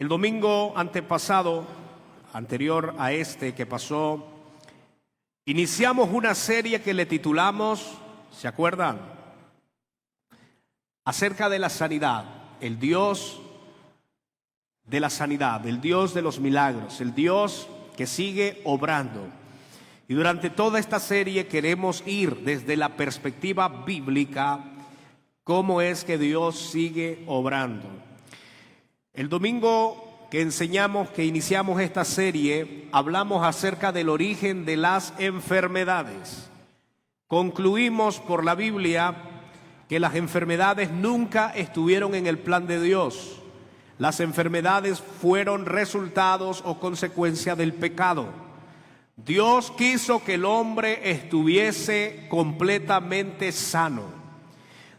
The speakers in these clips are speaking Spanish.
El domingo antepasado, anterior a este que pasó, iniciamos una serie que le titulamos, ¿se acuerdan? Acerca de la sanidad, el Dios de la sanidad, el Dios de los milagros, el Dios que sigue obrando. Y durante toda esta serie queremos ir desde la perspectiva bíblica, cómo es que Dios sigue obrando. El domingo que iniciamos esta serie, hablamos acerca del origen de las enfermedades. Concluimos por la Biblia que las enfermedades nunca estuvieron en el plan de Dios. Las enfermedades fueron resultados o consecuencia del pecado. Dios quiso que el hombre estuviese completamente sano.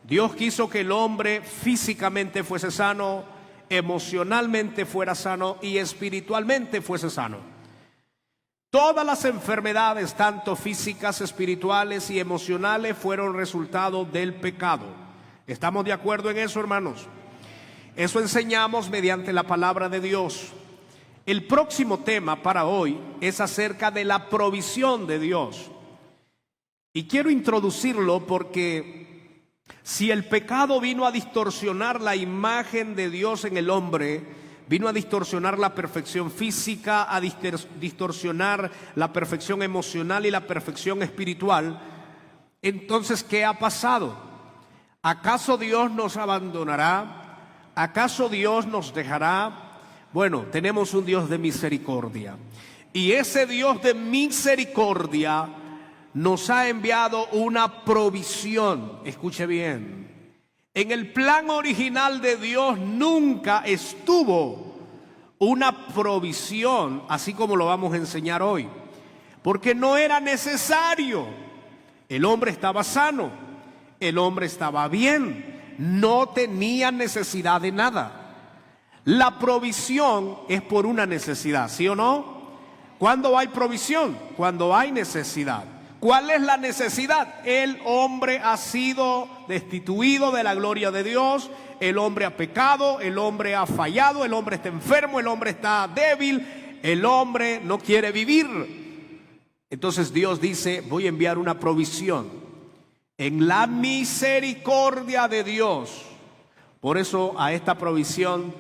Dios quiso que el hombre físicamente fuese sano, emocionalmente fuera sano y espiritualmente fuese sano. Todas las enfermedades, tanto físicas, espirituales y emocionales, fueron resultado del pecado. ¿Estamos de acuerdo en eso, hermanos? Eso enseñamos mediante la palabra de Dios. El próximo tema para hoy es acerca de la provisión de Dios. Y quiero introducirlo porque si el pecado vino a distorsionar la imagen de Dios en el hombre, vino a distorsionar la perfección física, a distorsionar la perfección emocional y la perfección espiritual, entonces, ¿qué ha pasado? ¿Acaso Dios nos abandonará? ¿Acaso Dios nos dejará? Bueno, tenemos un Dios de misericordia. Y ese Dios de misericordia nos ha enviado una provisión. Escuche bien. En el plan original de Dios nunca estuvo una provisión, así como lo vamos a enseñar hoy, porque no era necesario. El hombre estaba sano, el hombre estaba bien, no tenía necesidad de nada. La provisión es por una necesidad, ¿sí o no? ¿Cuándo hay provisión? Cuando hay necesidad. ¿Cuál es la necesidad? El hombre ha sido destituido de la gloria de Dios, el hombre ha pecado, el hombre ha fallado, el hombre está enfermo, el hombre está débil, el hombre no quiere vivir. Entonces Dios dice, voy a enviar una provisión en la misericordia de Dios. Por eso a esta provisión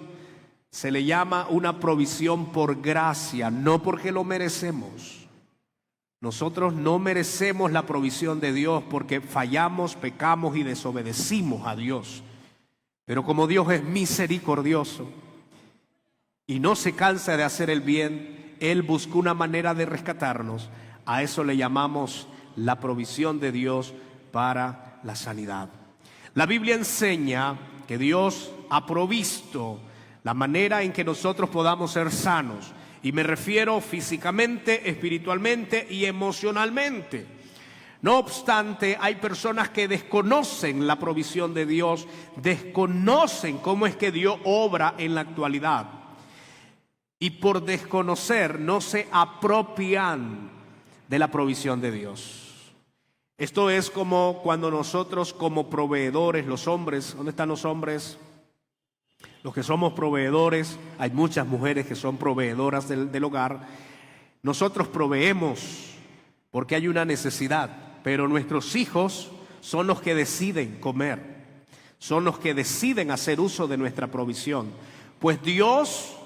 se le llama una provisión por gracia, no porque lo merecemos. Nosotros no merecemos la provisión de Dios porque fallamos, pecamos y desobedecimos a Dios. Pero como Dios es misericordioso y no se cansa de hacer el bien, Él buscó una manera de rescatarnos. A eso le llamamos la provisión de Dios para la sanidad. La Biblia enseña que Dios ha provisto la manera en que nosotros podamos ser sanos. Y me refiero físicamente, espiritualmente y emocionalmente. No obstante, hay personas que desconocen la provisión de Dios, desconocen cómo es que Dios obra en la actualidad. Y por desconocer no se apropian de la provisión de Dios. Esto es como cuando nosotros como proveedores, los hombres, ¿dónde están los hombres? Los que somos proveedores, hay muchas mujeres que son proveedoras del hogar. Nosotros proveemos porque hay una necesidad, pero nuestros hijos son los que deciden comer, son los que deciden hacer uso de nuestra provisión. Pues Dios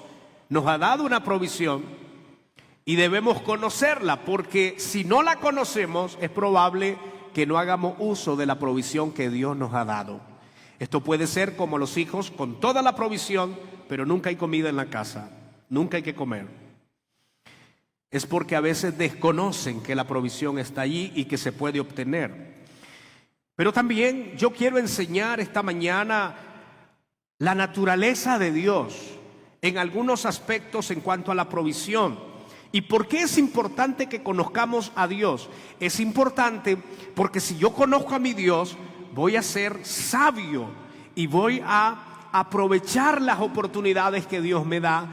nos ha dado una provisión y debemos conocerla, porque si no la conocemos es probable que no hagamos uso de la provisión que Dios nos ha dado. Esto puede ser como los hijos con toda la provisión, pero nunca hay comida en la casa, nunca hay que comer. Es porque a veces desconocen que la provisión está allí y que se puede obtener. Pero también yo quiero enseñar esta mañana la naturaleza de Dios en algunos aspectos en cuanto a la provisión. ¿Y por qué es importante que conozcamos a Dios? Es importante porque si yo conozco a mi Dios, voy a ser sabio y voy a aprovechar las oportunidades que Dios me da,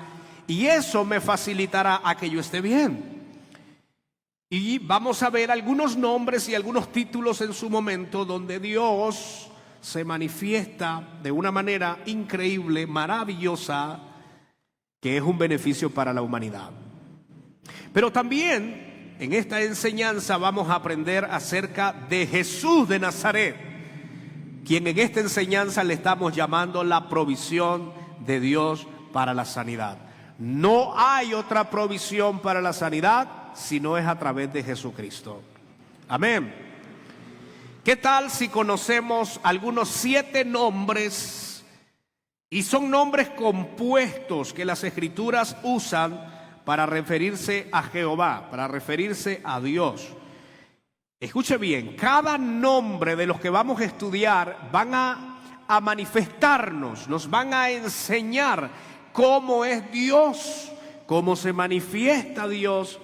y eso me facilitará a que yo esté bien. Y vamos a ver algunos nombres y algunos títulos en su momento donde Dios se manifiesta de una manera increíble, maravillosa, que es un beneficio para la humanidad. Pero también en esta enseñanza vamos a aprender acerca de Jesús de Nazaret, quien en esta enseñanza le estamos llamando la provisión de Dios para la sanidad. No hay otra provisión para la sanidad si no es a través de Jesucristo. Amén. ¿Qué tal si conocemos algunos 7 nombres? Y son nombres compuestos que las Escrituras usan para referirse a Jehová, para referirse a Dios. Escuche bien, cada nombre de los que vamos a estudiar van a manifestarnos, nos van a enseñar cómo es Dios, cómo se manifiesta Dios,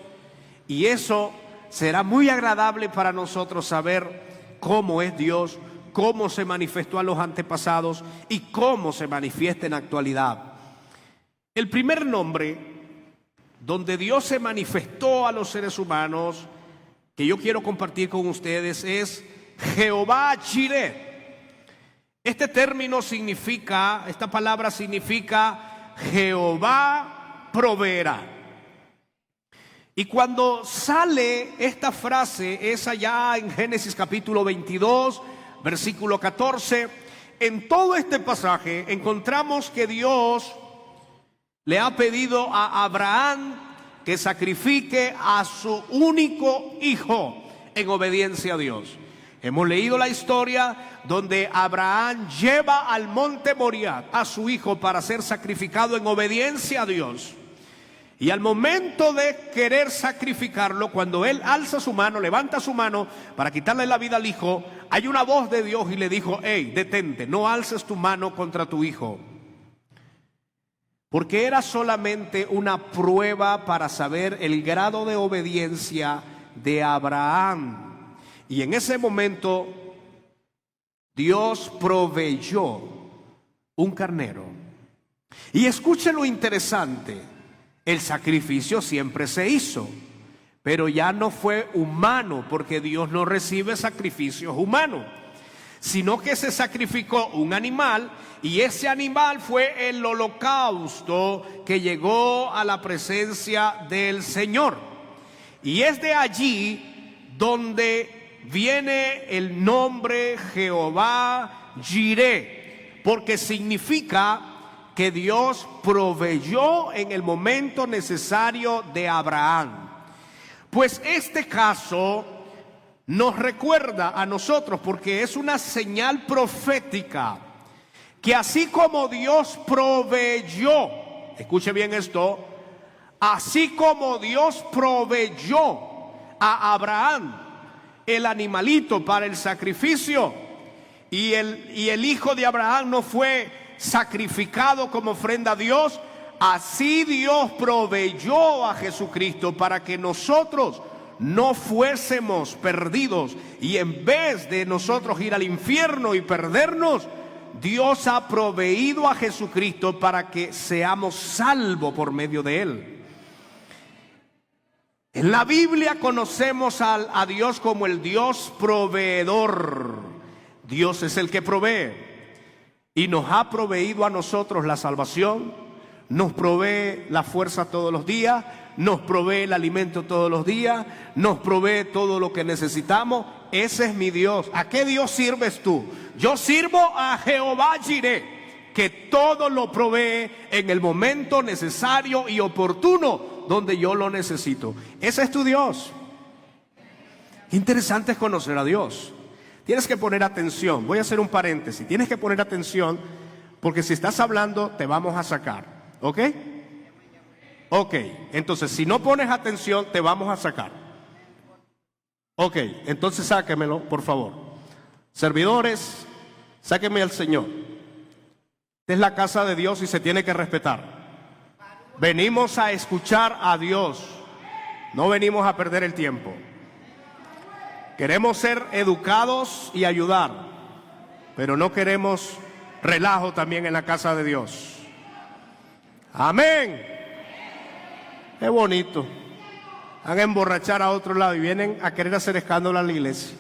y eso será muy agradable para nosotros saber cómo es Dios, cómo se manifestó a los antepasados y cómo se manifiesta en la actualidad. El primer nombre donde Dios se manifestó a los seres humanos, que yo quiero compartir con ustedes, es Jehová Jireh. Este término significa, esta palabra significa Jehová proveerá. Y cuando sale esta frase, es allá en Génesis capítulo 22, versículo 14. En todo este pasaje encontramos que Dios le ha pedido a Abraham que sacrifique a su único hijo en obediencia a Dios. Hemos leído la historia donde Abraham lleva al monte Moriah a su hijo para ser sacrificado en obediencia a Dios. Y al momento de querer sacrificarlo, cuando él alza su mano, levanta su mano para quitarle la vida al hijo, hay una voz de Dios y le dijo: hey, detente, no alces tu mano contra tu hijo. Porque era solamente una prueba para saber el grado de obediencia de Abraham. Y en ese momento Dios proveyó un carnero. Y escuche lo interesante, el sacrificio siempre se hizo, pero ya no fue humano, porque Dios no recibe sacrificios humanos, sino que se sacrificó un animal, y ese animal fue el holocausto que llegó a la presencia del Señor. Y es de allí donde viene el nombre Jehová Jireh, porque significa que Dios proveyó en el momento necesario de Abraham. Pues este caso nos recuerda a nosotros, porque es una señal profética, que así como Dios proveyó, escuche bien esto, así como Dios proveyó a Abraham el animalito para el sacrificio, y el hijo de Abraham no fue sacrificado como ofrenda a Dios, así Dios proveyó a Jesucristo para que nosotros no fuésemos perdidos, y en vez de nosotros ir al infierno y perdernos, Dios ha proveído a Jesucristo para que seamos salvos por medio de Él. En la Biblia conocemos a Dios como el Dios proveedor. Dios es el que provee, y nos ha proveído a nosotros la salvación, nos provee la fuerza todos los días, nos provee el alimento todos los días, nos provee todo lo que necesitamos. Ese es mi Dios. ¿A qué Dios sirves tú? Yo sirvo a Jehová Jireh, que todo lo provee en el momento necesario y oportuno donde yo lo necesito. Ese es tu Dios. Interesante es conocer a Dios. Tienes que poner atención. Voy a hacer un paréntesis. Tienes que poner atención, porque si estás hablando te vamos a sacar. ¿Ok? Ok, entonces si no pones atención te vamos a sacar. Ok, entonces sáquemelo, por favor. Servidores, sáquenme al Señor. Esta es la casa de Dios y se tiene que respetar. Venimos a escuchar a Dios, no venimos a perder el tiempo. Queremos ser educados y ayudar, pero no queremos relajo también en la casa de Dios. Amén. Qué bonito. Van a emborrachar a otro lado y vienen a querer hacer escándalo a la iglesia.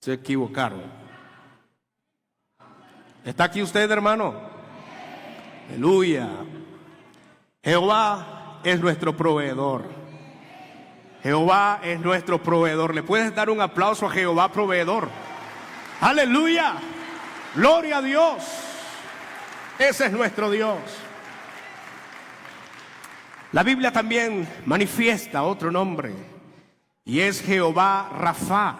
Se equivocaron. ¿Está aquí usted, hermano? Aleluya. Jehová es nuestro proveedor. Jehová es nuestro proveedor. ¿Le puedes dar un aplauso a Jehová proveedor? Aleluya. Gloria a Dios. Ese es nuestro Dios. La Biblia también manifiesta otro nombre, y es Jehová Rafa.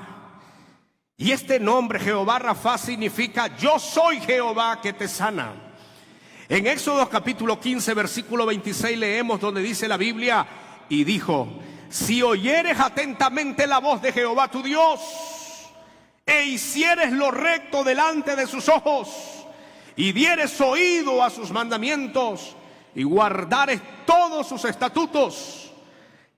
Y este nombre, Jehová Rafa, significa yo soy Jehová que te sana. En Éxodo capítulo 15, versículo 26 leemos donde dice la Biblia: y dijo, si oyeres atentamente la voz de Jehová tu Dios, e hicieres lo recto delante de sus ojos, y dieres oído a sus mandamientos, y guardares todos sus estatutos,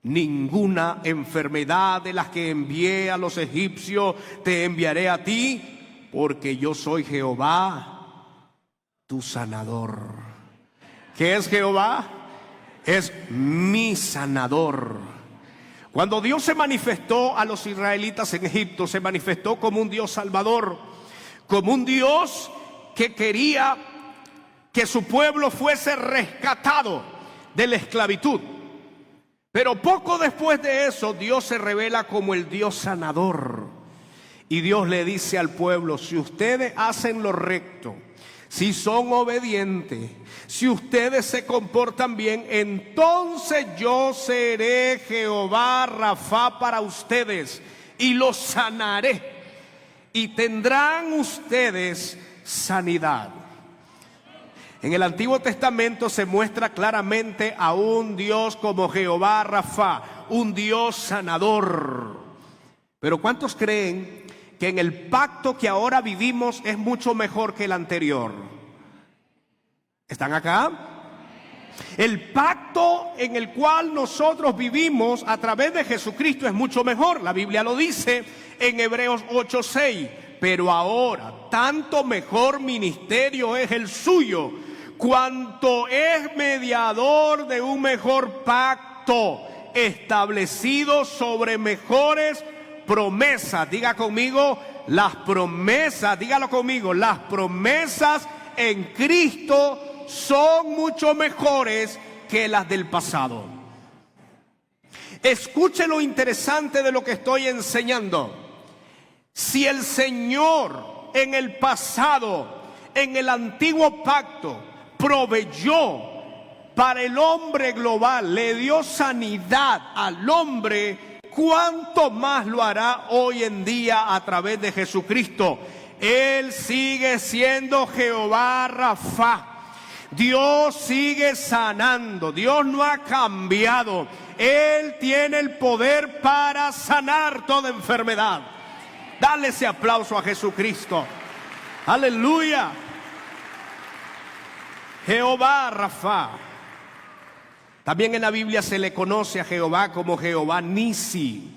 ninguna enfermedad de las que envié a los egipcios te enviaré a ti, porque yo soy Jehová, tu sanador. ¿Qué es Jehová? Es mi sanador. Cuando Dios se manifestó a los israelitas en Egipto, se manifestó como un Dios salvador, como un Dios que quería que su pueblo fuese rescatado de la esclavitud. Pero poco después de eso, Dios se revela como el Dios sanador. Y Dios le dice al pueblo: si ustedes hacen lo recto, si son obedientes, si ustedes se comportan bien, entonces yo seré Jehová Rafa para ustedes y los sanaré, y tendrán ustedes sanidad. En el Antiguo Testamento se muestra claramente a un Dios como Jehová Rafa, un Dios sanador. Pero ¿cuántos creen que en el pacto que ahora vivimos es mucho mejor que el anterior? ¿Están acá? El pacto en el cual nosotros vivimos a través de Jesucristo es mucho mejor. La Biblia lo dice en Hebreos 8:6. Pero ahora tanto mejor ministerio es el suyo, cuanto es mediador de un mejor pacto, establecido sobre mejores promesas. Diga conmigo, las promesas, dígalo conmigo, las promesas en Cristo son mucho mejores que las del pasado. Escuche lo interesante de lo que estoy enseñando. Si el Señor en el pasado, en el antiguo pacto, proveyó para el hombre global, le dio sanidad al hombre, ¿cuánto más lo hará hoy en día a través de Jesucristo? Él sigue siendo Jehová Rafa. Dios sigue sanando. Dios no ha cambiado. Él tiene el poder para sanar toda enfermedad. Dale ese aplauso a Jesucristo. Aleluya. Jehová Rafa. También en la Biblia se le conoce a Jehová como Jehová Nisi.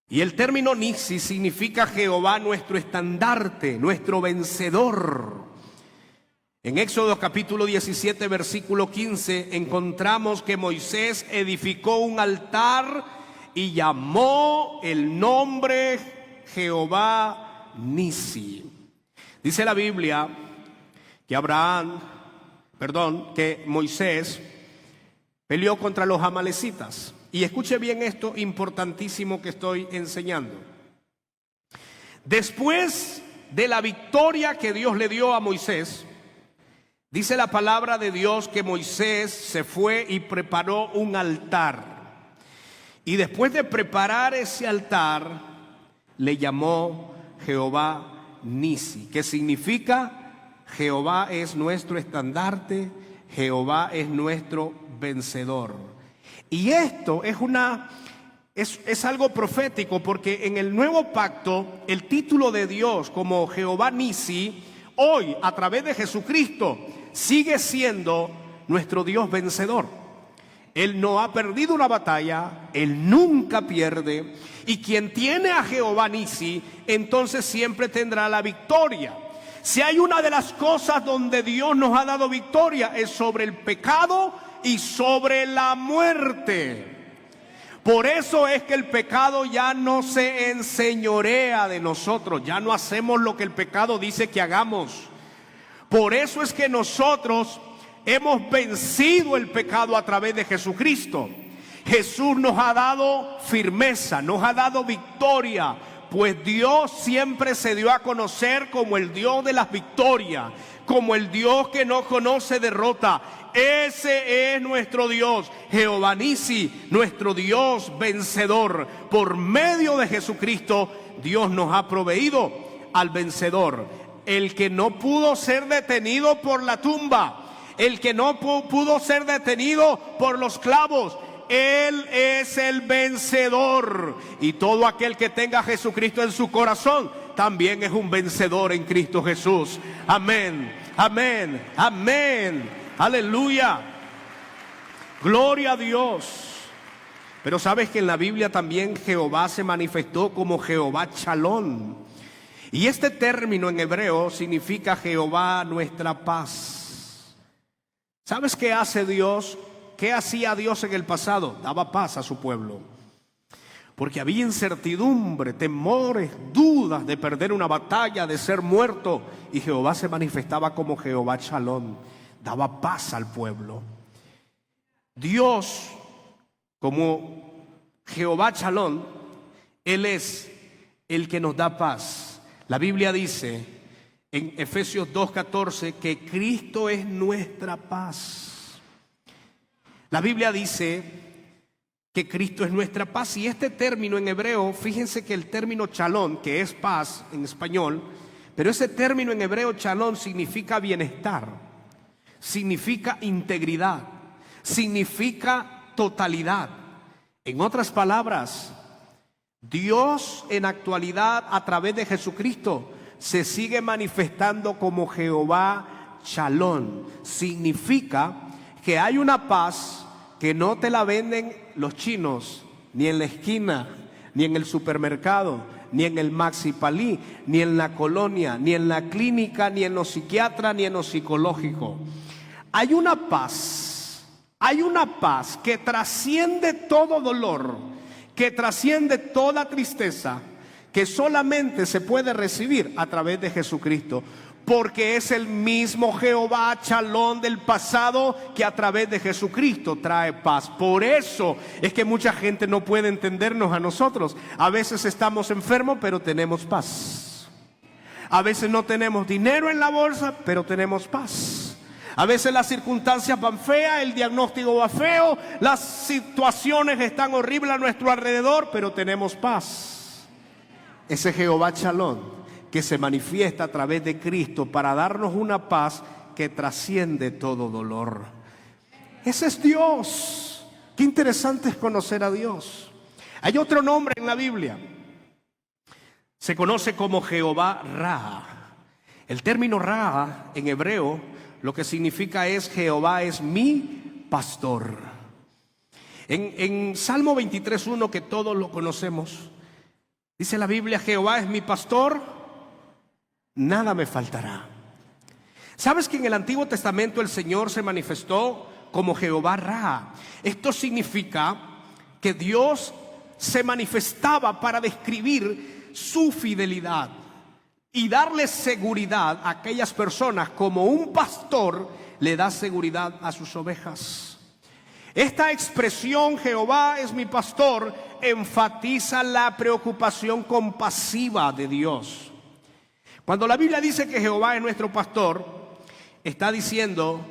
Y el término Nisi significa Jehová nuestro estandarte, nuestro vencedor. En Éxodo capítulo 17, versículo 15, encontramos que Moisés edificó un altar y llamó el nombre Jehová Nisi. Dice la Biblia que Moisés peleó contra los amalecitas. Y escuche bien esto importantísimo que estoy enseñando. Después de la victoria que Dios le dio a Moisés, dice la palabra de Dios que Moisés se fue y preparó un altar. Y después de preparar ese altar, le llamó Jehová Nisi, que significa Jehová es nuestro estandarte, Jehová es nuestro vencedor. Y esto es algo profético, porque en el nuevo pacto el título de Dios como Jehová Nisi, hoy a través de Jesucristo, sigue siendo nuestro Dios vencedor. Él no ha perdido una batalla, Él nunca pierde, y quien tiene a Jehová Nisi, entonces siempre tendrá la victoria. Si hay una de las cosas donde Dios nos ha dado victoria, es sobre el pecado y sobre la muerte. Por eso es que el pecado ya no se enseñorea de nosotros, ya no hacemos lo que el pecado dice que hagamos. Por eso es que nosotros hemos vencido el pecado a través de Jesucristo. Jesús nos ha dado firmeza, nos ha dado victoria, pues Dios siempre se dio a conocer como el Dios de las victorias, como el Dios que no conoce derrota. Ese es nuestro Dios, Jehová Nisi, nuestro Dios vencedor. Por medio de Jesucristo, Dios nos ha proveído al vencedor, el que no pudo ser detenido por la tumba, el que no pudo ser detenido por los clavos. Él es el vencedor, y todo aquel que tenga a Jesucristo en su corazón también es un vencedor en Cristo Jesús. Amén, amén, amén, aleluya, gloria a Dios. Pero sabes que en la Biblia también Jehová se manifestó como Jehová Shalom, y este término en hebreo significa Jehová nuestra paz. ¿Sabes qué hace Dios? ¿Qué hacía Dios en el pasado? Daba paz a su pueblo, porque había incertidumbre, temores, dudas de perder una batalla, de ser muerto, y Jehová se manifestaba como Jehová Shalom, daba paz al pueblo. Dios, como Jehová Shalom, Él es el que nos da paz. La Biblia dice en Efesios 2:14 que Cristo es nuestra paz. La Biblia dice que Cristo es nuestra paz, y este término en hebreo, fíjense que el término shalom, que es paz en español, pero ese término en hebreo shalom significa bienestar, significa integridad, significa totalidad. En otras palabras, Dios en actualidad a través de Jesucristo se sigue manifestando como Jehová Shalom. Significa que hay una paz que no te la venden los chinos, ni en la esquina, ni en el supermercado, ni en el Maxi Palí, ni en la colonia, ni en la clínica, ni en los psiquiatras, ni en lo psicológico. Hay una paz que trasciende todo dolor, que trasciende toda tristeza, que solamente se puede recibir a través de Jesucristo, porque es el mismo Jehová Shalom del pasado que a través de Jesucristo trae paz. Por eso es que mucha gente no puede entendernos a nosotros. A veces estamos enfermos, pero tenemos paz. A veces no tenemos dinero en la bolsa, pero tenemos paz. A veces las circunstancias van feas, el diagnóstico va feo, las situaciones están horribles a nuestro alrededor, pero tenemos paz. Ese Jehová Shalom que se manifiesta a través de Cristo para darnos una paz que trasciende todo dolor. Ese es Dios. Qué interesante es conocer a Dios. Hay otro nombre en la Biblia. Se conoce como Jehová Ra. El término Ra en hebreo lo que significa es Jehová es mi pastor. En Salmo 23:1, que todos lo conocemos, dice la Biblia: Jehová es mi pastor, nada me faltará. ¿Sabes que en el Antiguo Testamento el Señor se manifestó como Jehová Ra? Esto significa que Dios se manifestaba para describir su fidelidad y darle seguridad a aquellas personas, como un pastor le da seguridad a sus ovejas. Esta expresión, Jehová es mi pastor, enfatiza la preocupación compasiva de Dios. Cuando la Biblia dice que Jehová es nuestro pastor, está diciendo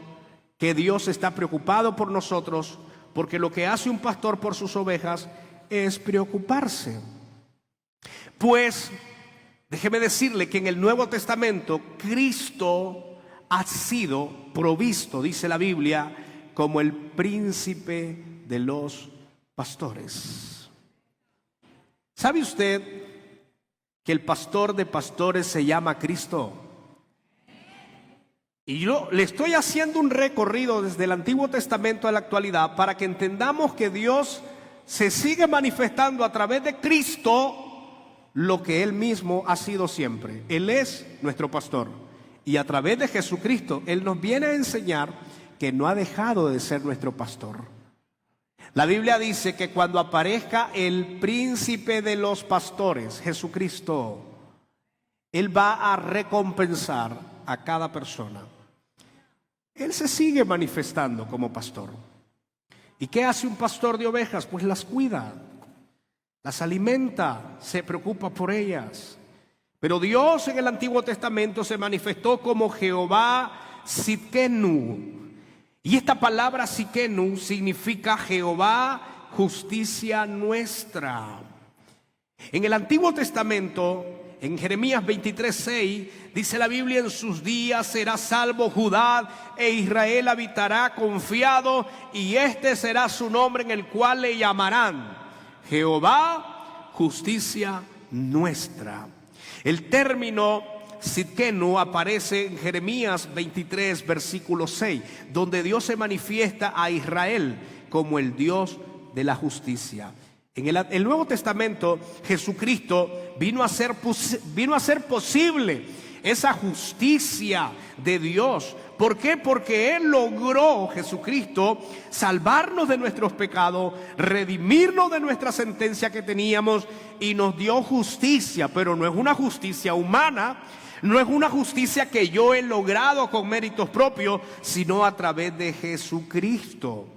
que Dios está preocupado por nosotros, porque lo que hace un pastor por sus ovejas es preocuparse. Pues déjeme decirle que en el Nuevo Testamento Cristo ha sido provisto, dice la Biblia, como el príncipe de los pastores. ¿Sabe usted que el pastor de pastores se llama Cristo? Y yo le estoy haciendo un recorrido desde el Antiguo Testamento a la actualidad para que entendamos que Dios se sigue manifestando a través de Cristo lo que Él mismo ha sido siempre. Él es nuestro pastor, y a través de Jesucristo Él nos viene a enseñar que no ha dejado de ser nuestro pastor. La Biblia dice que cuando aparezca el príncipe de los pastores, Jesucristo, Él va a recompensar a cada persona. Él se sigue manifestando como pastor. ¿Y qué hace un pastor de ovejas? Pues las cuida, las alimenta, se preocupa por ellas. Pero Dios en el Antiguo Testamento se manifestó como Jehová Sidkenu. Y esta palabra Sidkenu significa Jehová, justicia nuestra. En el Antiguo Testamento, en Jeremías 23:6, dice la Biblia: en sus días será salvo Judá e Israel habitará confiado, y este será su nombre en el cual le llamarán Jehová, justicia nuestra. El término Sidkenu aparece en Jeremías 23, versículo 6, donde Dios se manifiesta a Israel como el Dios de la justicia. En el Nuevo Testamento, Jesucristo vino a hacer posible esa justicia de Dios. ¿Por qué? Porque Él logró, Jesucristo, salvarnos de nuestros pecados, redimirnos de nuestra sentencia que teníamos y nos dio justicia. Pero no es una justicia humana, no es una justicia que yo he logrado con méritos propios, sino a través de Jesucristo.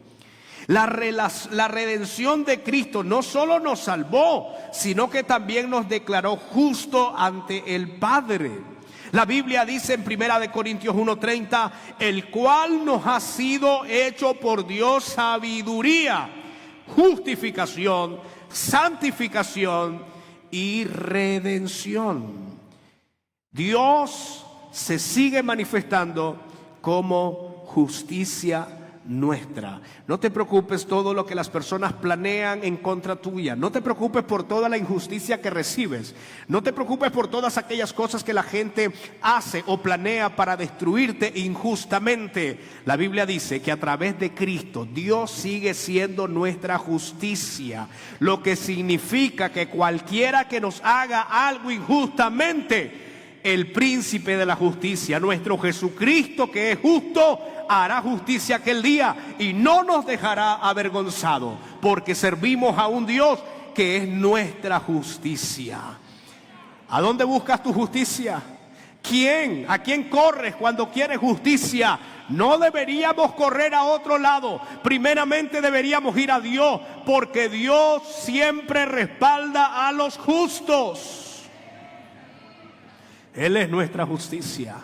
La redención de Cristo no solo nos salvó, sino que también nos declaró justo ante el Padre. La Biblia dice en 1 Corintios 1:30, el cual nos ha sido hecho por Dios sabiduría, justificación, santificación y redención. Dios se sigue manifestando como justicia nuestra. No te preocupes todo lo que las personas planean en contra tuya. No te preocupes por toda la injusticia que recibes. No te preocupes por todas aquellas cosas que la gente hace o planea para destruirte injustamente. La Biblia dice que a través de Cristo Dios sigue siendo nuestra justicia, lo que significa que cualquiera que nos haga algo injustamente, el príncipe de la justicia, nuestro Jesucristo, que es justo, hará justicia aquel día y no nos dejará avergonzados, porque servimos a un Dios que es nuestra justicia. ¿A dónde buscas tu justicia? ¿A quién corres cuando quieres justicia? No deberíamos correr a otro lado. Primeramente deberíamos ir a Dios, porque Dios siempre respalda a los justos. Él es nuestra justicia.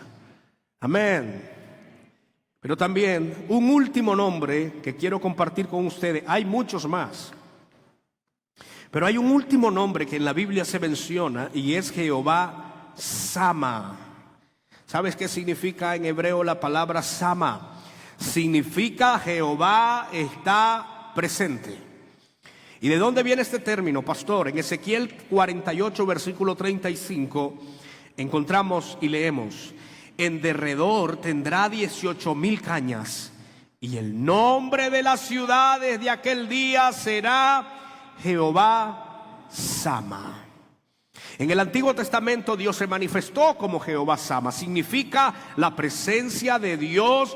Amén. Pero también un último nombre que quiero compartir con ustedes. Hay muchos más, pero hay un último nombre que en la Biblia se menciona y es Jehová Sama. ¿Sabes qué significa en hebreo la palabra Sama? Significa Jehová está presente. ¿Y de dónde viene este término, pastor? En Ezequiel 48, versículo 35, encontramos y leemos: en derredor tendrá 18,000 cañas, y el nombre de las ciudades de aquel día será Jehová Sama. En el Antiguo Testamento Dios se manifestó como Jehová Sama. Significa la presencia de Dios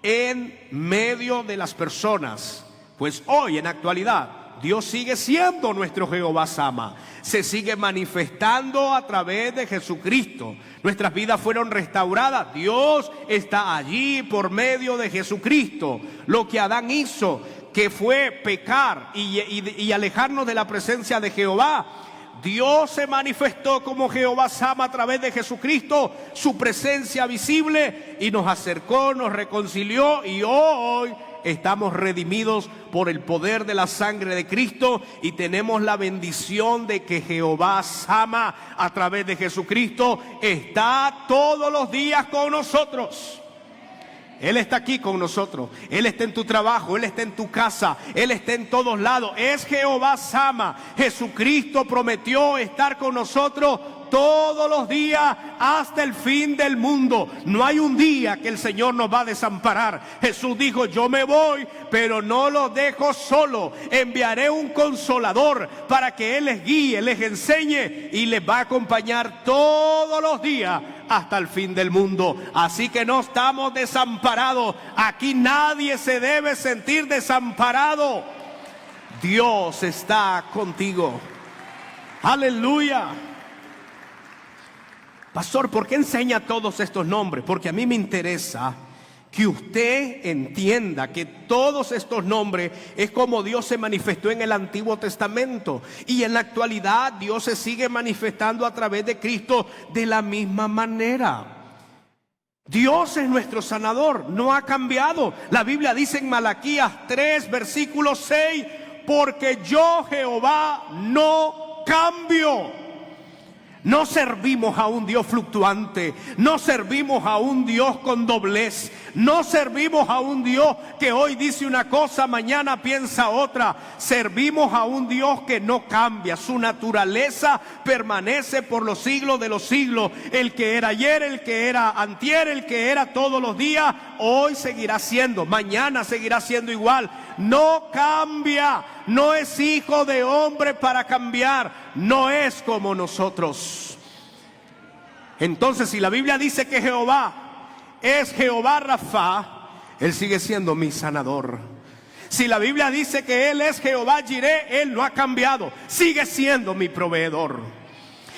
en medio de las personas. Pues hoy, en la actualidad, Dios sigue siendo nuestro Jehová Sama. Se sigue manifestando a través de Jesucristo. Nuestras vidas fueron restauradas. Dios está allí por medio de Jesucristo. Lo que Adán hizo, que fue pecar y alejarnos de la presencia de Jehová, Dios se manifestó como Jehová Sama a través de Jesucristo, su presencia visible, y nos acercó, nos reconcilió, y hoy estamos redimidos por el poder de la sangre de Cristo y tenemos la bendición de que Jehová Sama a través de Jesucristo está todos los días con nosotros. Él está aquí con nosotros. Él está en tu trabajo, Él está en tu casa, Él está en todos lados. Es Jehová Sama. Jesucristo prometió estar con nosotros todos los días hasta el fin del mundo. No hay un día que el Señor nos va a desamparar. Jesús dijo: yo me voy, pero no los dejo solo. Enviaré un consolador para que Él les guíe, les enseñe y les va a acompañar todos los días hasta el fin del mundo. Así que no estamos desamparados. Aquí nadie se debe sentir desamparado. Dios está contigo. Aleluya. Pastor, ¿por qué enseña todos estos nombres? Porque a mí me interesa que usted entienda que todos estos nombres es como Dios se manifestó en el Antiguo Testamento. Y en la actualidad Dios se sigue manifestando a través de Cristo de la misma manera. Dios es nuestro sanador, no ha cambiado. La Biblia dice en Malaquías 3, versículo 6, porque yo, Jehová, no cambio. No servimos a un Dios fluctuante, no servimos a un Dios con doblez, no servimos a un Dios que hoy dice una cosa, mañana piensa otra. Servimos a un Dios que no cambia, su naturaleza permanece por los siglos de los siglos. El que era ayer, el que era antier, el que era todos los días, hoy seguirá siendo, mañana seguirá siendo igual. No cambia, no es hijo de hombre para cambiar, no es como nosotros. Entonces, si la Biblia dice que Jehová es Jehová Rafa, Él sigue siendo mi sanador. Si la Biblia dice que Él es Jehová Jireh, Él no ha cambiado, sigue siendo mi proveedor.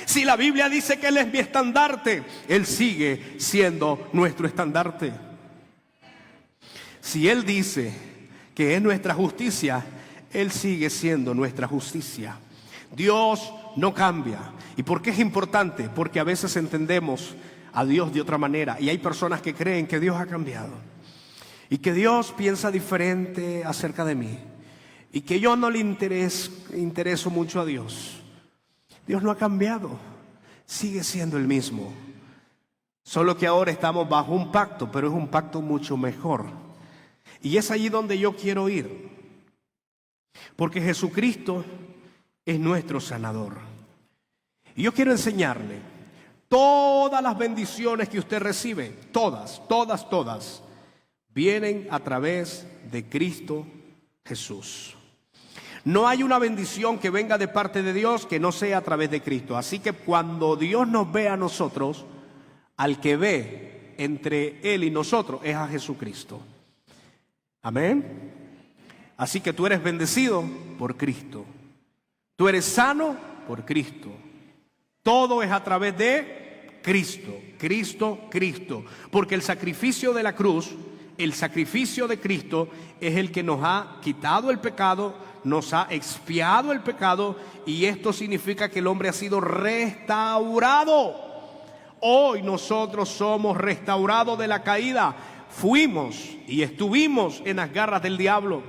Si la Biblia dice que Él es mi estandarte, Él sigue siendo nuestro estandarte. Si Él dice que es nuestra justicia, Él sigue siendo nuestra justicia. Dios no cambia. ¿Y por qué es importante? Porque a veces entendemos a Dios de otra manera y hay personas que creen que Dios ha cambiado y que Dios piensa diferente acerca de mí y que yo no le intereso mucho a Dios. Dios no ha cambiado, sigue siendo el mismo. Solo que ahora estamos bajo un pacto, pero es un pacto mucho mejor. Y es allí donde yo quiero ir, porque Jesucristo es nuestro sanador. Y yo quiero enseñarle todas las bendiciones que usted recibe, todas, vienen a través de Cristo Jesús. No hay una bendición que venga de parte de Dios que no sea a través de Cristo. Así que cuando Dios nos ve a nosotros, al que ve entre Él y nosotros es a Jesucristo. Amén. Así que tú eres bendecido por Cristo. Tú eres sano por Cristo. Todo es a través de Cristo. Cristo. Porque el sacrificio de la cruz, el sacrificio de Cristo es el que nos ha quitado el pecado, nos ha expiado el pecado, y esto significa que el hombre ha sido restaurado. Hoy nosotros somos restaurados de la caída. Fuimos y estuvimos en las garras del diablo.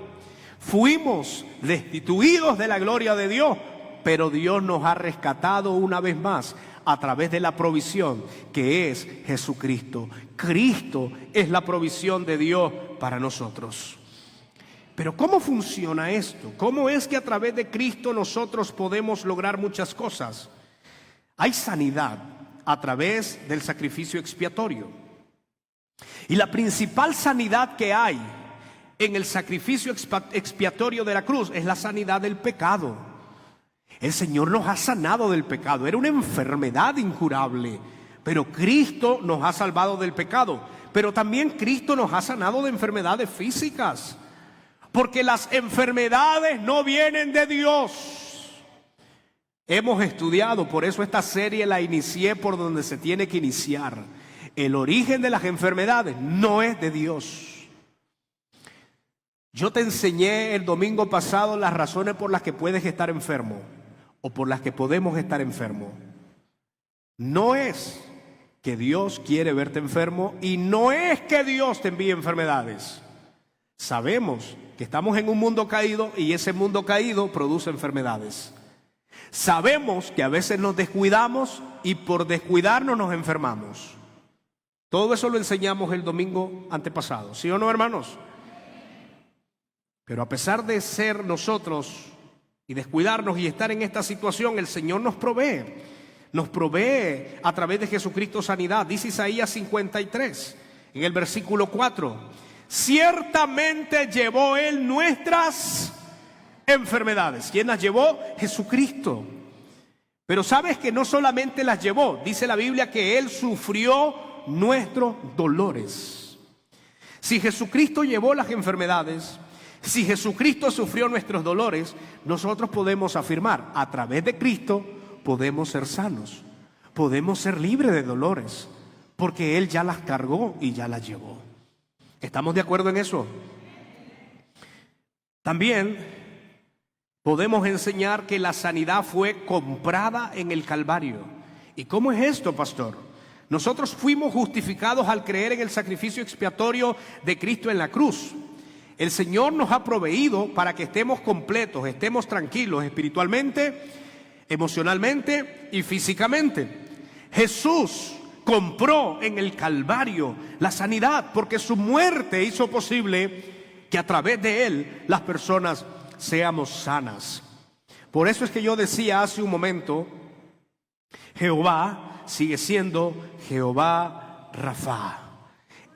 Fuimos destituidos de la gloria de Dios, pero Dios nos ha rescatado una vez más a través de la provisión que es Jesucristo. Cristo es la provisión de Dios para nosotros. Pero ¿cómo funciona esto? ¿Cómo es que a través de Cristo nosotros podemos lograr muchas cosas? Hay sanidad a través del sacrificio expiatorio. Y la principal sanidad que hay en el sacrificio expiatorio de la cruz es la sanidad del pecado. El Señor nos ha sanado del pecado. Era una enfermedad incurable, pero Cristo nos ha salvado del pecado. Pero también Cristo nos ha sanado de enfermedades físicas, porque las enfermedades no vienen de Dios. Hemos estudiado, por eso esta serie la inicié por donde se tiene que iniciar. El origen de las enfermedades no es de Dios. Yo te enseñé el domingo pasado las razones por las que puedes estar enfermo o por las que podemos estar enfermos. No es que Dios quiere verte enfermo y no es que Dios te envíe enfermedades. Sabemos que estamos en un mundo caído y ese mundo caído produce enfermedades. Sabemos que a veces nos descuidamos y por descuidarnos nos enfermamos. Todo eso lo enseñamos el domingo antepasado, ¿sí o no, hermanos? Pero a pesar de ser nosotros y descuidarnos y estar en esta situación, el Señor nos provee a través de Jesucristo sanidad. Dice Isaías 53, en el versículo 4, ciertamente llevó Él nuestras enfermedades. ¿Quién las llevó? Jesucristo. Pero sabes que no solamente las llevó, dice la Biblia que Él sufrió nuestros dolores. Si Jesucristo llevó las enfermedades, si Jesucristo sufrió nuestros dolores, nosotros podemos afirmar, a través de Cristo podemos ser sanos, podemos ser libres de dolores, porque Él ya las cargó y ya las llevó. ¿Estamos de acuerdo en eso? También podemos enseñar que la sanidad fue comprada en el Calvario. ¿Y cómo es esto, pastor? Nosotros fuimos justificados al creer en el sacrificio expiatorio de Cristo en la cruz. El Señor nos ha proveído para que estemos completos, estemos tranquilos espiritualmente, emocionalmente y físicamente. Jesús compró en el Calvario la sanidad porque su muerte hizo posible que a través de Él las personas seamos sanas. Por eso es que yo decía hace un momento, Jehová sigue siendo Jehová Rafa,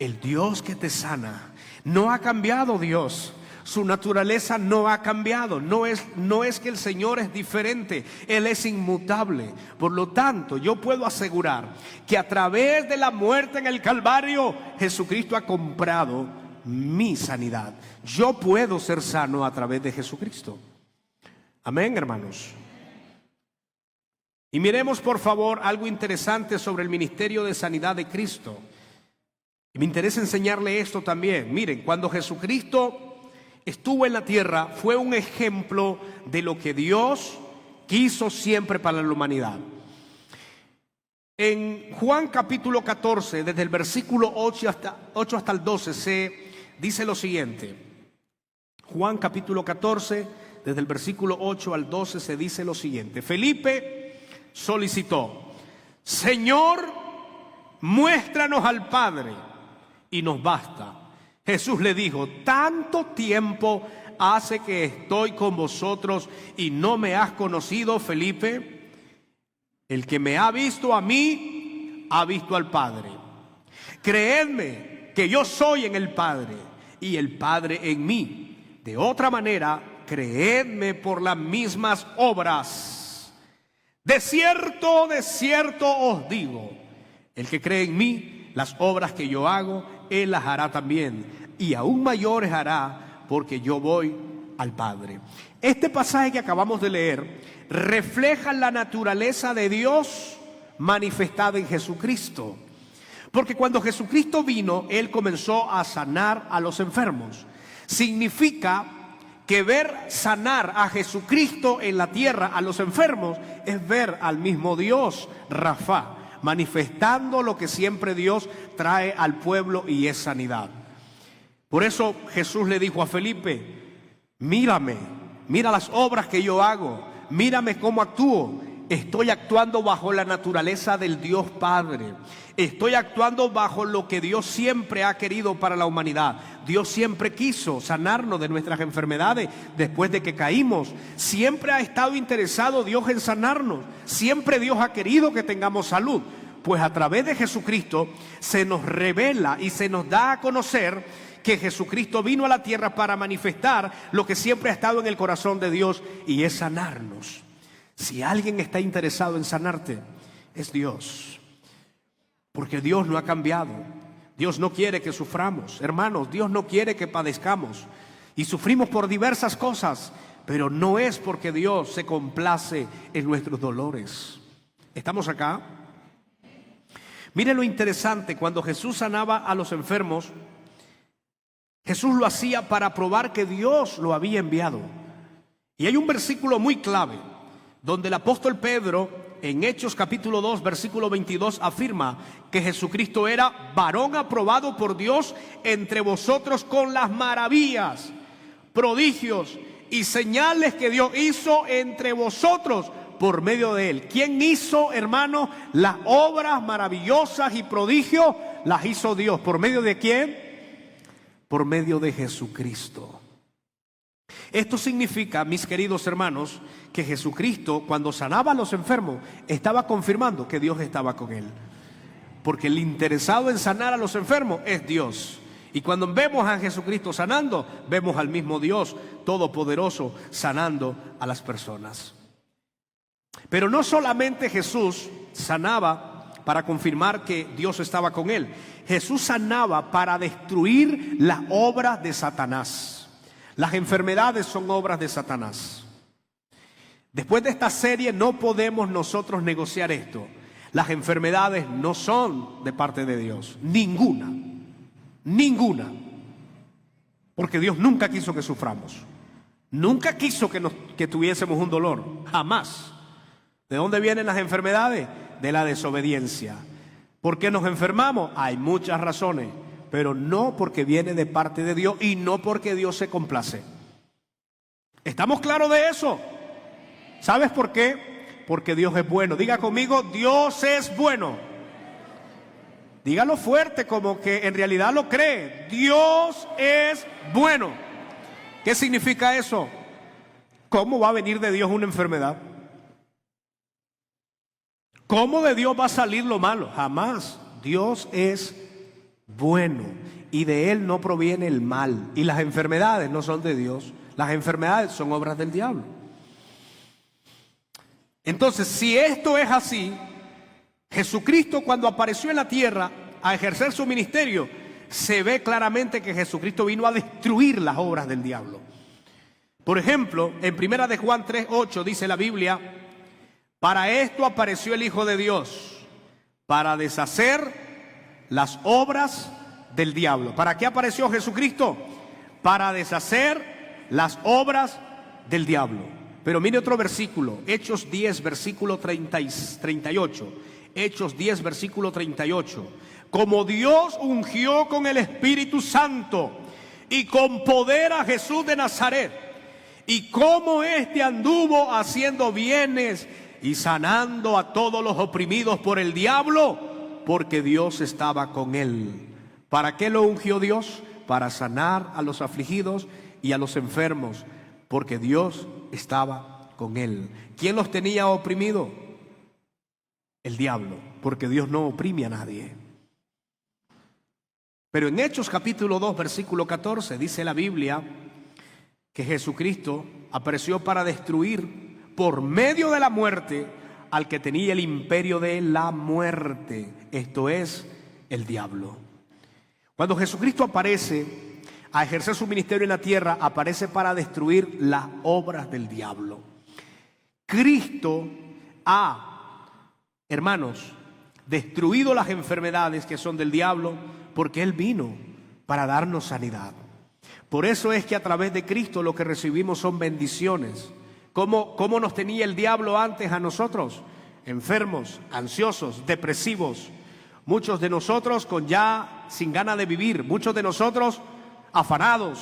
el Dios que te sana. No ha cambiado Dios, su naturaleza no ha cambiado, no es que el Señor es diferente, Él es inmutable. Por lo tanto, yo puedo asegurar que a través de la muerte en el Calvario, Jesucristo ha comprado mi sanidad. Yo puedo ser sano a través de Jesucristo. Amén, hermanos. Y miremos por favor algo interesante sobre el ministerio de sanidad de Cristo. Y me interesa enseñarle esto también. Miren, cuando Jesucristo estuvo en la tierra, fue un ejemplo de lo que Dios quiso siempre para la humanidad. En Juan capítulo 14, desde el versículo 8 hasta el 12, se dice lo siguiente. Juan capítulo 14, desde el versículo 8 al 12, se dice lo siguiente. Felipe solicitó: Señor, muéstranos al Padre y nos basta. Jesús le dijo: tanto tiempo hace que estoy con vosotros y no me has conocido, Felipe. El que me ha visto a mí, ha visto al Padre. Creedme que yo soy en el Padre y el Padre en mí. De otra manera, creedme por las mismas obras. De cierto os digo, el que cree en mí, las obras que yo hago, él las hará también, y aún mayores hará, porque yo voy al Padre. Este pasaje que acabamos de leer refleja la naturaleza de Dios manifestada en Jesucristo. Porque cuando Jesucristo vino, Él comenzó a sanar a los enfermos. Significa que ver sanar a Jesucristo en la tierra a los enfermos es ver al mismo Dios, Rafa, manifestando lo que siempre Dios trae al pueblo, y es sanidad. Por eso Jesús le dijo a Felipe: mírame, mira las obras que yo hago, mírame cómo actúo. Estoy actuando bajo la naturaleza del Dios Padre. Estoy actuando bajo lo que Dios siempre ha querido para la humanidad. Dios siempre quiso sanarnos de nuestras enfermedades después de que caímos. Siempre ha estado interesado Dios en sanarnos. Siempre Dios ha querido que tengamos salud. Pues a través de Jesucristo se nos revela y se nos da a conocer que Jesucristo vino a la tierra para manifestar lo que siempre ha estado en el corazón de Dios, y es sanarnos. Si alguien está interesado en sanarte, es Dios. Porque Dios no ha cambiado. Dios no quiere que suframos. Hermanos, Dios no quiere que padezcamos. Y sufrimos por diversas cosas, pero no es porque Dios se complace en nuestros dolores. ¿Estamos acá? Mire lo interesante, cuando Jesús sanaba a los enfermos, Jesús lo hacía para probar que Dios lo había enviado. Y hay un versículo muy clave, donde el apóstol Pedro, en Hechos capítulo 2, versículo 22, afirma que Jesucristo era varón aprobado por Dios entre vosotros con las maravillas, prodigios y señales que Dios hizo entre vosotros por medio de él. ¿Quién hizo, hermano, las obras maravillosas y prodigios? Las hizo Dios. ¿Por medio de quién? Por medio de Jesucristo. Esto significa, mis queridos hermanos, que Jesucristo, cuando sanaba a los enfermos, estaba confirmando que Dios estaba con él. Porque el interesado en sanar a los enfermos es Dios. Y cuando vemos a Jesucristo sanando, vemos al mismo Dios todopoderoso sanando a las personas. Pero no solamente Jesús sanaba para confirmar que Dios estaba con él. Jesús sanaba para destruir las obras de Satanás. Las enfermedades son obras de Satanás. Después de esta serie no podemos nosotros negociar esto. Las enfermedades no son de parte de Dios. Ninguna. Porque Dios nunca quiso que suframos. Nunca quiso que tuviésemos un dolor. Jamás. ¿De dónde vienen las enfermedades? De la desobediencia. ¿Por qué nos enfermamos? Hay muchas razones, pero no porque viene de parte de Dios y no porque Dios se complace. ¿Estamos claros de eso? ¿Sabes por qué? Porque Dios es bueno. Diga conmigo, Dios es bueno. Dígalo fuerte, como que en realidad lo cree. Dios es bueno. ¿Qué significa eso? ¿Cómo va a venir de Dios una enfermedad? ¿Cómo de Dios va a salir lo malo? Jamás. Dios es bueno y de Él no proviene el mal. Y las enfermedades no son de Dios. Las enfermedades son obras del diablo. Entonces, si esto es así, Jesucristo, cuando apareció en la tierra a ejercer su ministerio, se ve claramente que Jesucristo vino a destruir las obras del diablo. Por ejemplo, en 1 de Juan 3:8 dice la Biblia: para esto apareció el Hijo de Dios, para deshacer las obras del diablo. ¿Para qué apareció Jesucristo? Para deshacer las obras del diablo. Pero mire otro versículo, Hechos 10, versículo 38. Hechos 10, versículo 38. Como Dios ungió con el Espíritu Santo y con poder a Jesús de Nazaret, y como éste anduvo haciendo bienes y sanando a todos los oprimidos por el diablo, porque Dios estaba con él. ¿Para qué lo ungió Dios? Para sanar a los afligidos y a los enfermos, porque Dios estaba con él. ¿Quién los tenía oprimidos? El diablo, porque Dios no oprime a nadie. Pero en Hechos capítulo 2, versículo 14, dice la Biblia que Jesucristo apareció para destruir por medio de la muerte al que tenía el imperio de la muerte, esto es, el diablo. Cuando Jesucristo aparece a ejercer su ministerio en la tierra, aparece para destruir las obras del diablo. Cristo ha, hermanos, destruido las enfermedades que son del diablo, porque Él vino para darnos sanidad. Por eso es que a través de Cristo lo que recibimos son bendiciones. ¿Cómo nos tenía el diablo antes a nosotros? Enfermos, ansiosos, depresivos. Muchos de nosotros sin ganas de vivir. Muchos de nosotros afanados.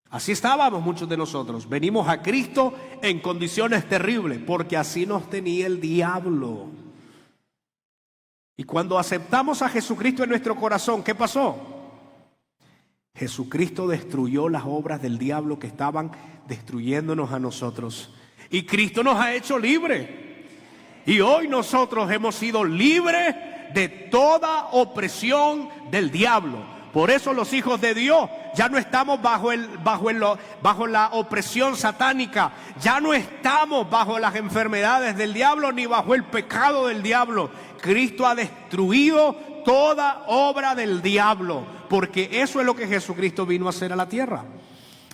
Así estábamos muchos de nosotros. Venimos a Cristo en condiciones terribles, porque así nos tenía el diablo. Y cuando aceptamos a Jesucristo en nuestro corazón, ¿qué pasó? Jesucristo destruyó las obras del diablo que estaban destruyéndonos a nosotros. Y Cristo nos ha hecho libres. Y hoy nosotros hemos sido libres de toda opresión del diablo. Por eso los hijos de Dios ya no estamos bajo la opresión satánica. Ya no estamos bajo las enfermedades del diablo ni bajo el pecado del diablo. Cristo ha destruido toda obra del diablo, porque eso es lo que Jesucristo vino a hacer a la tierra,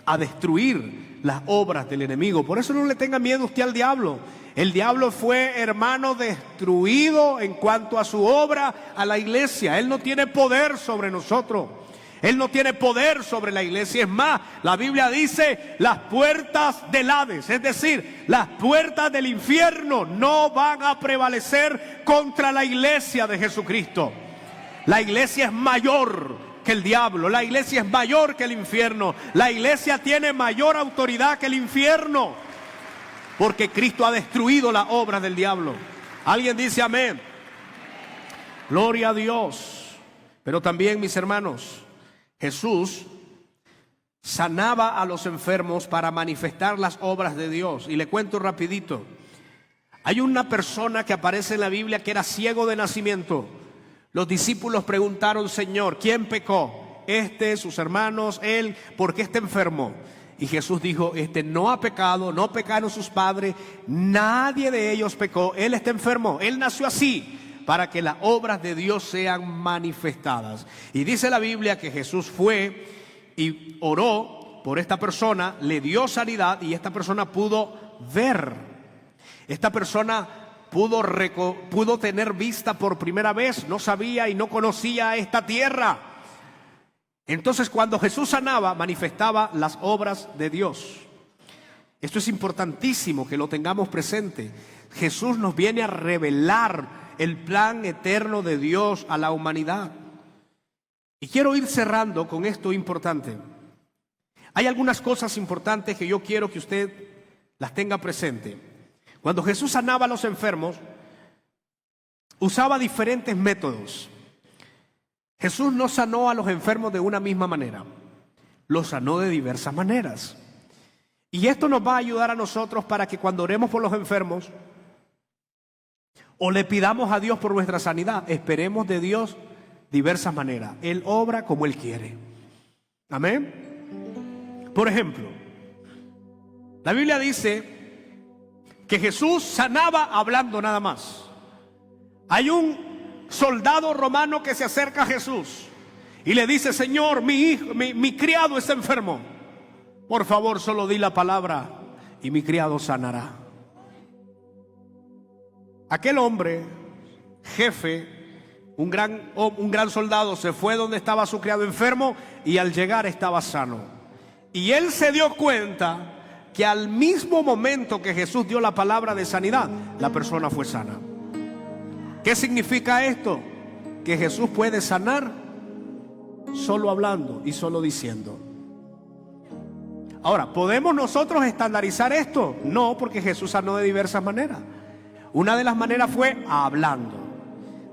a destruir las obras del enemigo. Por eso no le tenga miedo usted al diablo. El diablo fue, hermano, destruido en cuanto a su obra a la iglesia. Él no tiene poder sobre nosotros. Él no tiene poder sobre la iglesia. Es más, la Biblia dice, las puertas del Hades, es decir, las puertas del infierno no van a prevalecer contra la iglesia de Jesucristo. La iglesia es mayor que el diablo. La iglesia es mayor que el infierno. La iglesia tiene mayor autoridad que el infierno, porque Cristo ha destruido la obra del diablo. ¿Alguien dice amén? Gloria a Dios. Pero también, mis hermanos, Jesús sanaba a los enfermos para manifestar las obras de Dios. Y le cuento rapidito. Hay una persona que aparece en la Biblia que era ciego de nacimiento. Los discípulos preguntaron: Señor, ¿quién pecó? Sus hermanos, él, ¿por qué está enfermo? Y Jesús dijo: no ha pecado, no pecaron sus padres, nadie de ellos pecó, él está enfermo, él nació así, para que las obras de Dios sean manifestadas. Y dice la Biblia que Jesús fue y oró por esta persona, le dio sanidad y esta persona pudo ver. Esta persona pudo tener vista por primera vez, no sabía y no conocía esta tierra. Entonces, cuando Jesús sanaba, manifestaba las obras de Dios. Esto es importantísimo que lo tengamos presente. Jesús nos viene a revelar el plan eterno de Dios a la humanidad. Y quiero ir cerrando con esto importante. Hay algunas cosas importantes que yo quiero que usted las tenga presente. Cuando Jesús sanaba a los enfermos, usaba diferentes métodos. Jesús no sanó a los enfermos de una misma manera, los sanó de diversas maneras. Y esto nos va a ayudar a nosotros para que cuando oremos por los enfermos o le pidamos a Dios por nuestra sanidad, esperemos de Dios diversas maneras. Él obra como Él quiere. Amén. Por ejemplo, la Biblia dice que Jesús sanaba hablando nada más. Hay un soldado romano que se acerca a Jesús y le dice: Señor, mi criado está enfermo. Por favor, solo di la palabra y mi criado sanará. Aquel hombre, jefe, un gran soldado, se fue donde estaba su criado enfermo y al llegar estaba sano. Y él se dio cuenta que al mismo momento que Jesús dio la palabra de sanidad, la persona fue sana. ¿Qué significa esto? Que Jesús puede sanar solo hablando y solo diciendo. Ahora, ¿podemos nosotros estandarizar esto? No, porque Jesús sanó de diversas maneras. Una de las maneras fue hablando.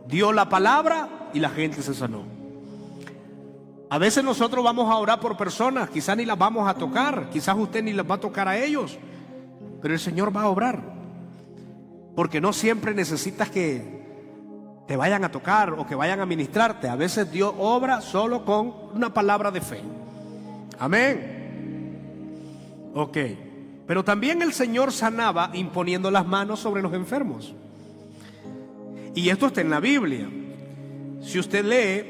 Dio la palabra y la gente se sanó. A veces nosotros vamos a orar por personas, quizás ni las vamos a tocar, quizás usted ni las va a tocar a ellos, pero el Señor va a obrar. Porque no siempre necesitas que te vayan a tocar o que vayan a ministrarte. A veces Dios obra solo con una palabra de fe. Amén. Ok. Pero también el Señor sanaba imponiendo las manos sobre los enfermos. Y esto está en la Biblia. Si usted lee,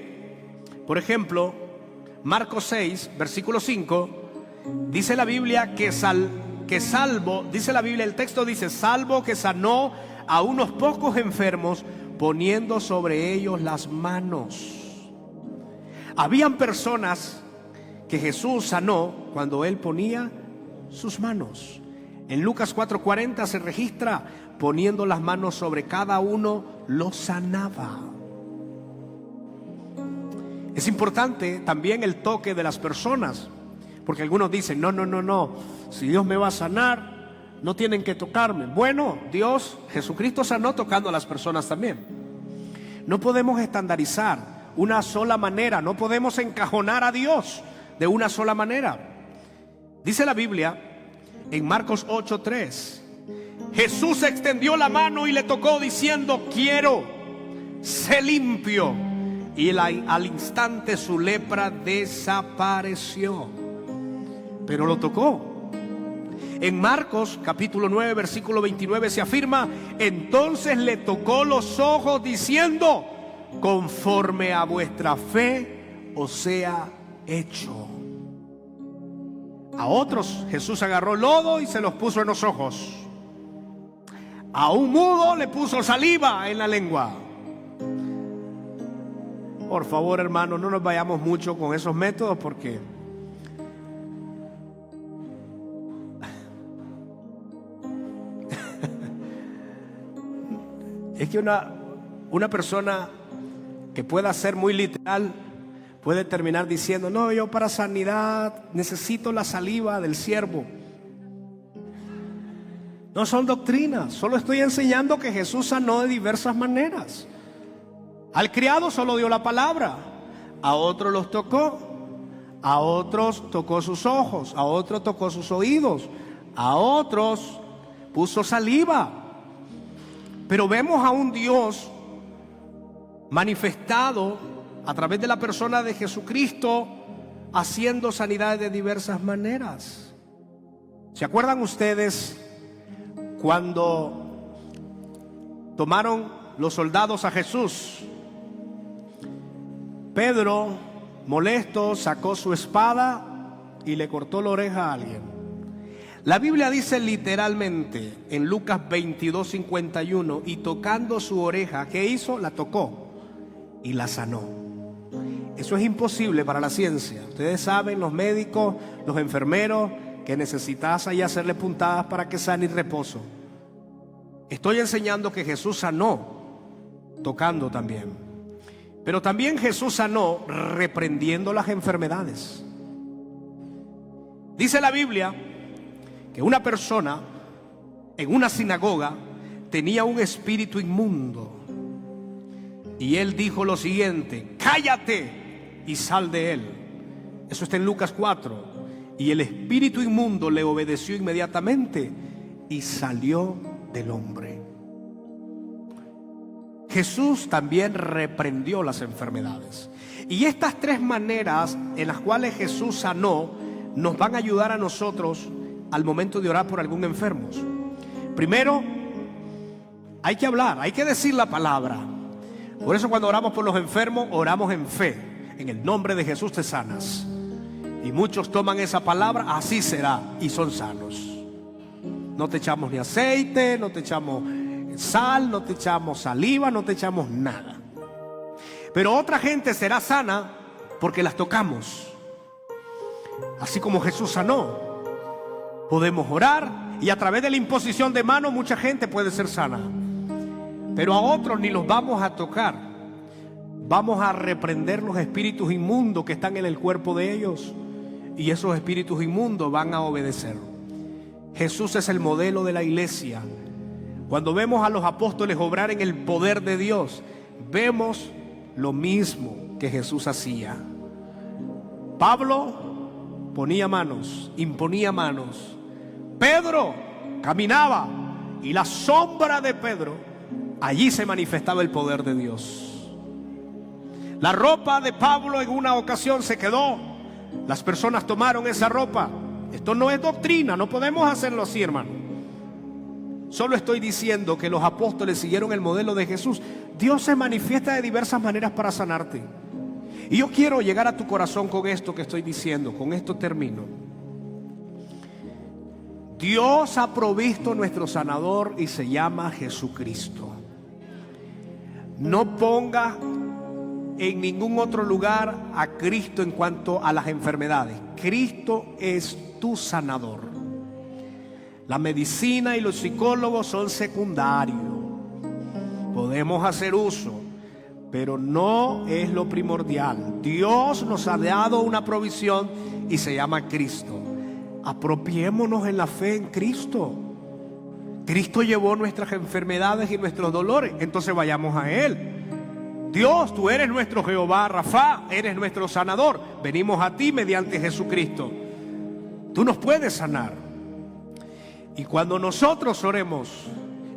por ejemplo, Marcos 6, versículo 5, dice la Biblia que salvo, dice la Biblia, el texto dice: salvo que sanó a unos pocos enfermos poniendo sobre ellos las manos. Habían personas que Jesús sanó cuando Él ponía sus manos. En Lucas 4:40 se registra: poniendo las manos sobre cada uno, los sanaba. Es importante también el toque de las personas, porque algunos dicen: no, si Dios me va a sanar, no tienen que tocarme. Bueno, Jesucristo sanó tocando a las personas también. No podemos estandarizar una sola manera, no podemos encajonar a Dios de una sola manera. Dice la Biblia en Marcos 8:3: Jesús extendió la mano y le tocó diciendo: quiero, sé limpio. Y al instante su lepra desapareció. Pero lo tocó. En Marcos capítulo 9 versículo 29 se afirma: entonces le tocó los ojos diciendo: conforme a vuestra fe os sea hecho. A otros Jesús agarró lodo y se los puso en los ojos. A un mudo le puso saliva en la lengua. Por favor, hermanos, no nos vayamos mucho con esos métodos, porque es que una persona que pueda ser muy literal puede terminar diciendo: no, yo para sanidad necesito la saliva del siervo. No son doctrinas, solo estoy enseñando que Jesús sanó de diversas maneras. Al criado solo dio la palabra, a otros los tocó, a otros tocó sus ojos, a otros tocó sus oídos, a otros puso saliva. Pero vemos a un Dios manifestado a través de la persona de Jesucristo, haciendo sanidades de diversas maneras. ¿Se acuerdan ustedes cuando tomaron los soldados a Jesús? Pedro, molesto, sacó su espada y le cortó la oreja a alguien. La Biblia dice literalmente en Lucas 22:51: y tocando su oreja, ¿qué hizo? La tocó y la sanó. Eso es imposible para la ciencia. Ustedes saben, los médicos, los enfermeros, que necesitas ahí hacerle puntadas para que sane y reposo. Estoy enseñando que Jesús sanó tocando también. Pero también Jesús sanó reprendiendo las enfermedades. Dice la Biblia que una persona en una sinagoga tenía un espíritu inmundo. Y él dijo lo siguiente: cállate y sal de él. Eso está en Lucas 4. Y el espíritu inmundo le obedeció inmediatamente y salió del hombre. Jesús también reprendió las enfermedades. Y estas tres maneras en las cuales Jesús sanó nos van a ayudar a nosotros al momento de orar por algún enfermo. Primero, hay que hablar, hay que decir la palabra. Por eso cuando oramos por los enfermos, oramos en fe. En el nombre de Jesús te sanas. Y muchos toman esa palabra, así será, y son sanos. No te echamos ni aceite, no te echamos sal, no te echamos saliva, no te echamos nada. Pero otra gente será sana porque las tocamos. Así como Jesús sanó, podemos orar y a través de la imposición de manos mucha gente puede ser sana. Pero a otros ni los vamos a tocar. Vamos a reprender los espíritus inmundos que están en el cuerpo de ellos. Y esos espíritus inmundos van a obedecer. Jesús es el modelo de la iglesia. Cuando vemos a los apóstoles obrar en el poder de Dios, vemos lo mismo que Jesús hacía. Pablo ponía manos, imponía manos. Pedro caminaba y la sombra de Pedro, allí se manifestaba el poder de Dios. La ropa de Pablo en una ocasión se quedó. Las personas tomaron esa ropa. Esto no es doctrina, no podemos hacerlo así, hermano. Solo estoy diciendo que los apóstoles siguieron el modelo de Jesús. Dios se manifiesta de diversas maneras para sanarte. Y yo quiero llegar a tu corazón con esto que estoy diciendo. Con esto termino. Dios ha provisto nuestro sanador y se llama Jesucristo. No ponga en ningún otro lugar a Cristo en cuanto a las enfermedades. Cristo es tu sanador. La medicina y los psicólogos son secundarios. Podemos hacer uso, pero no es lo primordial. Dios nos ha dado una provisión y se llama Cristo. Apropiémonos en la fe en Cristo. Cristo llevó nuestras enfermedades y nuestros dolores, entonces vayamos a Él. Dios, tú eres nuestro Jehová Rafa, eres nuestro sanador. Venimos a ti mediante Jesucristo. Tú nos puedes sanar. Y cuando nosotros oremos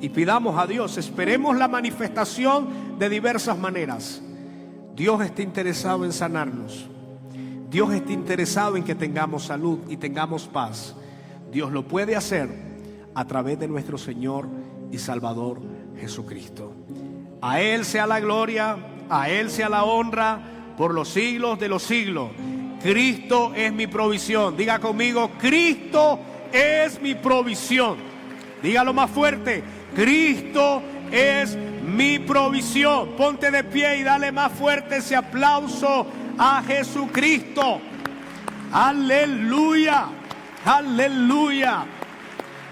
y pidamos a Dios, esperemos la manifestación de diversas maneras. Dios está interesado en sanarnos. Dios está interesado en que tengamos salud y tengamos paz. Dios lo puede hacer a través de nuestro Señor y Salvador Jesucristo. A Él sea la gloria, a Él sea la honra por los siglos de los siglos. Cristo es mi provisión. Diga conmigo: Cristo es mi provisión. Dígalo más fuerte: Cristo es mi provisión. Ponte de pie y dale más fuerte ese aplauso a Jesucristo. Aleluya, aleluya.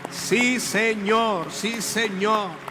Sí, Señor, sí, Señor.